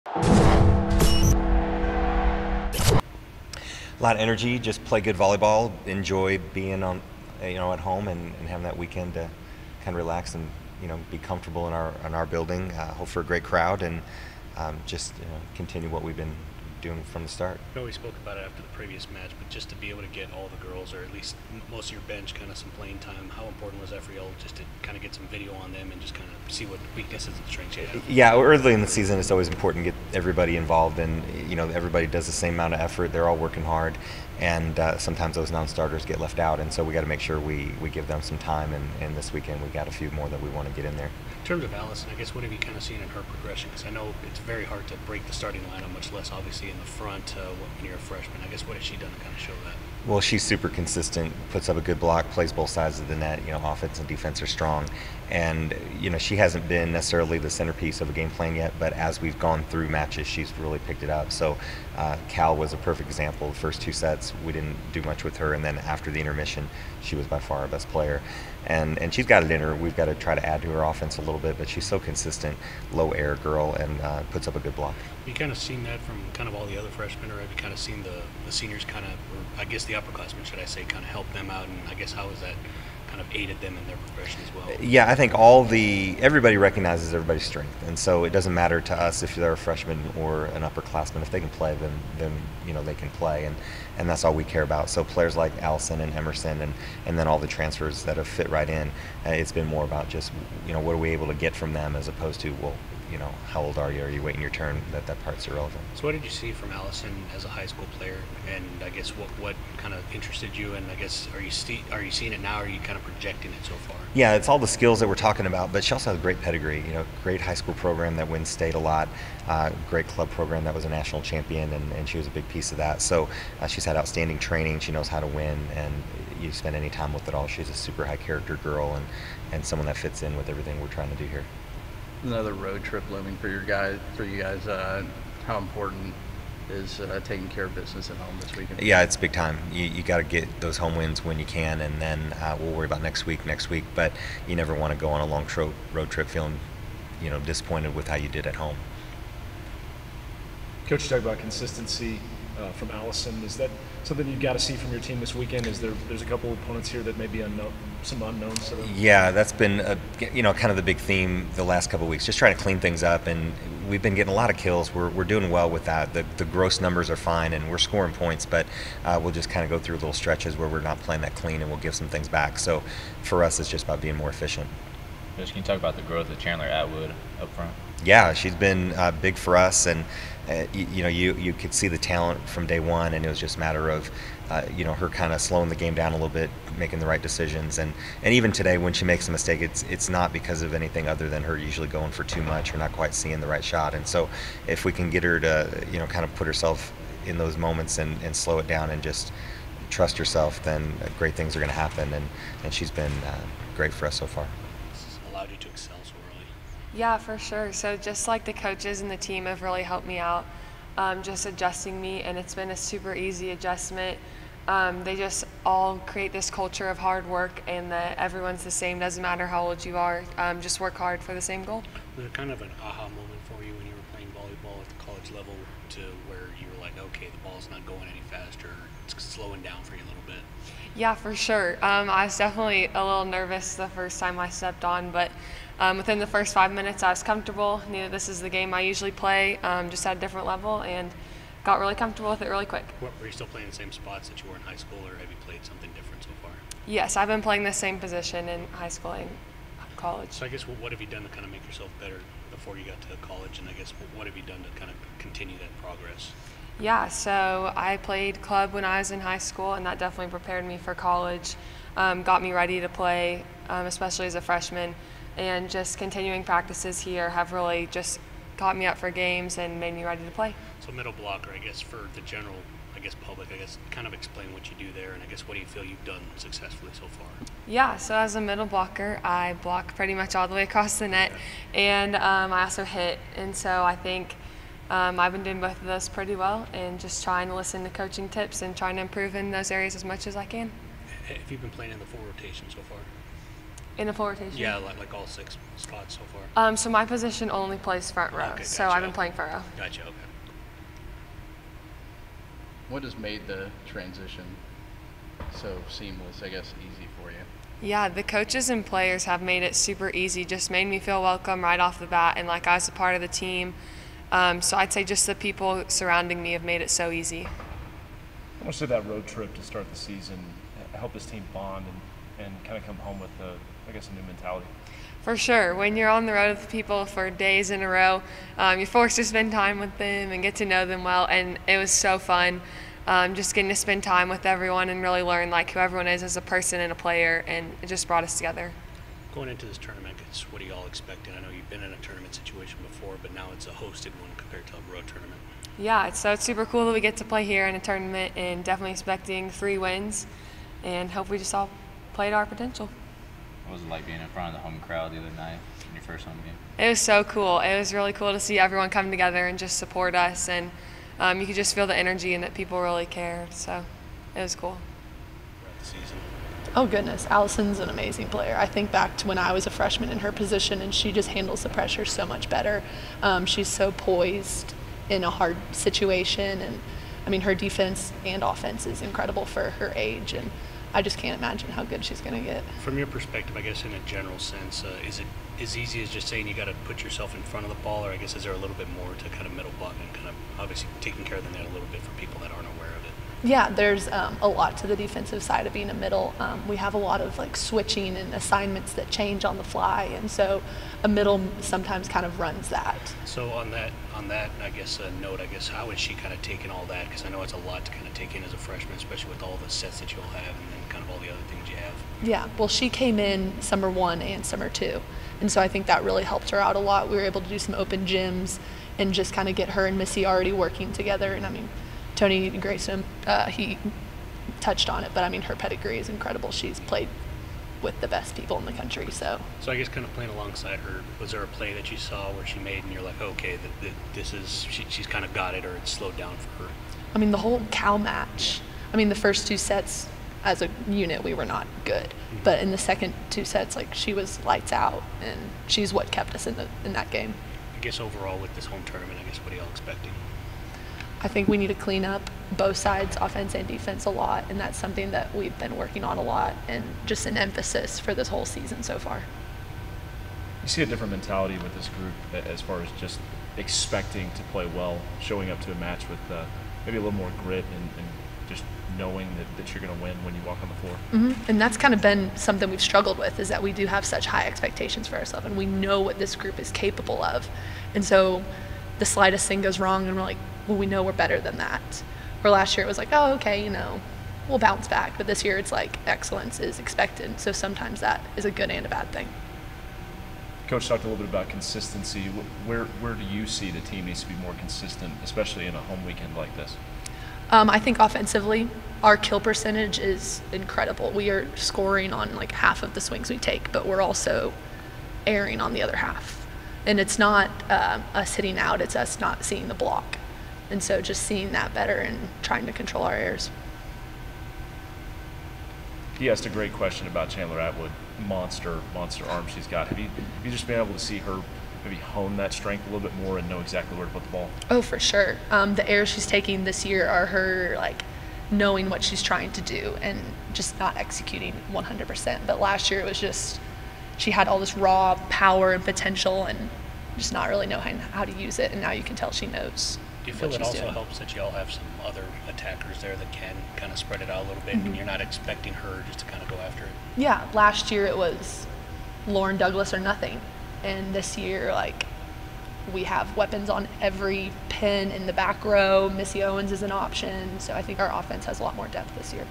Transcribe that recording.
A lot of energy, just play good volleyball, enjoy being on, at home and having that weekend to kind of relax and, be comfortable in our building. Hope for a great crowd and just continue what we've been doing from the start. I know we spoke about it after the previous match, but just to be able to get all the girls, or at least most of your bench, kind of some playing time, how important was that for y'all just to kind of get some video on them and just kind of see what weaknesses and strengths you have? Yeah, early in the season, it's always important to get everybody involved, and everybody does the same amount of effort. They're all working hard, and sometimes those non-starters get left out, and so we got to make sure we give them some time. And this weekend, we got a few more that we want to get in there. In terms of Allison, I guess what have you kind of seen in her progression? Because I know it's very hard to break the starting lineup, much less obviously in the front when you're a freshman. I guess what has she done to kind of show that? Well, she's super consistent, puts up a good block, plays both sides of the net. Offense and defense are strong. And, she hasn't been necessarily the centerpiece of a game plan yet, but as we've gone through matches, she's really picked it up. So Cal was a perfect example. The first two sets, we didn't do much with her, and then after the intermission, she was by far our best player. And she's got it in her. We've got to try to add to her offense a little bit, but she's so consistent, low air girl, and puts up a good block. Have you kind of seen that from kind of all the other freshmen, or have you kind of seen the seniors kind of, or I guess the upperclassmen, should I say, kind of help them out, and I guess how has that kind of aided them in their progression as well? Yeah, I think everybody recognizes everybody's strength, and so it doesn't matter to us if they're a freshman or an upperclassman. If they can play, then they can play, and that's all we care about. So players like Allison and Emerson, and then all the transfers that have fit right in. It's been more about just what are we able to get from them, as opposed to how old are you? Are you waiting your turn? That part's irrelevant. So what did you see from Allison as a high school player, and I guess what kind of interested you? And I guess are you seeing it now, or are you kind of projecting it so far? Yeah, it's all the skills that we're talking about, but she also has a great pedigree. Great high school program that wins state a lot. Great club program that was a national champion, and she was a big piece of that. So she's had outstanding training. She knows how to win, and you spend any time with it all. She's a super high character girl, and someone that fits in with everything we're trying to do here. Another road trip looming for you guys. How important is taking care of business at home this weekend? Yeah, it's big time. You got to get those home wins when you can, and then we'll worry about next week. But you never want to go on a long road trip feeling, disappointed with how you did at home. Coach, you talked about consistency from Allison. Is that something you've got to see from your team this weekend? There's a couple opponents here that may be some unknowns to them? Yeah, that's been kind of the big theme the last couple of weeks. Just trying to clean things up, and we've been getting a lot of kills. We're doing well with that. The gross numbers are fine, and we're scoring points, but we'll just kind of go through little stretches where we're not playing that clean, and we'll give some things back. So for us, it's just about being more efficient. Coach, can you talk about the growth of Chandler Atwood up front? Yeah, she's been big for us, and you could see the talent from day one, and it was just a matter of her kind of slowing the game down a little bit, making the right decisions, and even today when she makes a mistake, it's not because of anything other than her usually going for too much or not quite seeing the right shot. And so if we can get her to kind of put herself in those moments and slow it down and just trust herself, then great things are going to happen, and she's been great for us so far. Allowed you to excel so early? Yeah, for sure. So just like the coaches and the team have really helped me out, just adjusting me, and it's been a super easy adjustment. They just all create this culture of hard work, and that everyone's the same, doesn't matter how old you are, just work hard for the same goal. Was it kind of an aha moment for you when you were playing volleyball at the college level, to where you were like, okay, the ball's not going any faster, it's slowing down for you a little bit? Yeah, for sure. I was definitely a little nervous the first time I stepped on, but within the first 5 minutes I was comfortable, knew that this is the game I usually play, just at a different level, and got really comfortable with it really quick. Were you still playing the same spots that you were in high school, or have you played something different so far? Yes, I've been playing the same position in high school and college. So I guess what have you done to kind of make yourself better before you got to college, and I guess what have you done to kind of continue that progress? Yeah, so I played club when I was in high school, and that definitely prepared me for college, got me ready to play, especially as a freshman, and just continuing practices here have really just got me up for games and made me ready to play. So middle blocker, I guess for the general, public, kind of explain what you do there, and I guess what do you feel you've done successfully so far? Yeah, so as a middle blocker, I block pretty much all the way across the net, and I also hit, and so I think I've been doing both of those pretty well, and just trying to listen to coaching tips and trying to improve in those areas as much as I can. Have you been playing in the full rotation so far? In a full rotation? Yeah, like all 6 spots so far. So my position only plays front row, Okay, so gotcha. I've been playing front row. Gotcha. Okay. What has made the transition so seamless, I guess, easy for you? Yeah, the coaches and players have made it super easy, just made me feel welcome right off the bat and like I was a part of the team. So I'd say just the people surrounding me have made it so easy. How much did that road trip to start the season help this team bond and kind of come home with, I guess, a new mentality? For sure. When you're on the road with people for days in a row, you're forced to spend time with them and get to know them well, and it was so fun. Just getting to spend time with everyone and really learn like who everyone is as a person and a player, and it just brought us together. Going into this tournament, what are you all expecting? I know you've been in a tournament situation before, but now it's a hosted one compared to a road tournament. Yeah, it's super cool that we get to play here in a tournament, and definitely expecting 3 wins, and hope we just all play to our potential. What was it like being in front of the home crowd the other night in your first home game? It was so cool. It was really cool to see everyone come together and just support us, and you could just feel the energy and that people really cared. So it was cool. Throughout the season. Oh goodness, Allison's an amazing player. I think back to when I was a freshman in her position, and she just handles the pressure so much better. She's so poised in a hard situation, and I mean her defense and offense is incredible for her age, and I just can't imagine how good she's going to get. From your perspective, I guess in a general sense, is it as easy as just saying you got to put yourself in front of the ball, or I guess is there a little bit more to kind of middle block and kind of obviously taking care of the net a little bit for people that aren't aware of it? Yeah, there's a lot to the defensive side of being a middle. We have a lot of like switching and assignments that change on the fly, and so a middle sometimes kind of runs that. So on that, I guess note, how is she kind of taking all that? Because I know it's a lot to kind of take in as a freshman, especially with all the sets that you'll have and then kind of all the other things you have. Yeah, well, she came in summer 1 and summer 2, and so I think that really helped her out a lot. We were able to do some open gyms and just kind of get her and Missy already working together. And I mean, Tony Grayson, he touched on it, but I mean, her pedigree is incredible. She's played with the best people in the country. So I guess kind of playing alongside her, was there a play that you saw where she made and you're like, okay, this is she's kind of got it, or it's slowed down for her? I mean, the whole Cal match, I mean, the first 2 sets as a unit we were not good, but in the second 2 sets, like, she was lights out, and she's what kept us in that game. I guess overall with this home tournament, I guess what are y'all expecting? I think we need to clean up both sides, offense and defense, a lot, and that's something that we've been working on a lot, and just an emphasis for this whole season so far. You see a different mentality with this group as far as just expecting to play well, showing up to a match with maybe a little more grit and just knowing that you're going to win when you walk on the floor. Mm-hmm. And that's kind of been something we've struggled with, is that we do have such high expectations for ourselves, and we know what this group is capable of. And so the slightest thing goes wrong, and we're like, well, we know we're better than that. Where last year it was like, oh, okay, we'll bounce back. But this year it's like excellence is expected. So sometimes that is a good and a bad thing. Coach talked a little bit about consistency. Where do you see the team needs to be more consistent, especially in a home weekend like this? I think offensively, our kill percentage is incredible. We are scoring on like half of the swings we take, but we're also erring on the other half. And it's not us hitting out, it's us not seeing the block. And so just seeing that better and trying to control our errors. He asked a great question about Chandler Atwood. Monster arm she's got. Have you just been able to see her maybe hone that strength a little bit more and know exactly where to put the ball? Oh, for sure. The errors she's taking this year are her like knowing what she's trying to do and just not executing 100%. But last year it was just she had all this raw power and potential and just not really knowing how to use it. And now you can tell she knows. Do you feel what it she's also doing. helps that y'all have some other attackers there that can kind of spread it out a little bit, and you're not expecting her just to kind of go after it? Yeah, last year it was Lauren Douglas or nothing. And this year, like, we have weapons on every pin in the back row. Missy Owens is an option. So I think our offense has a lot more depth this year.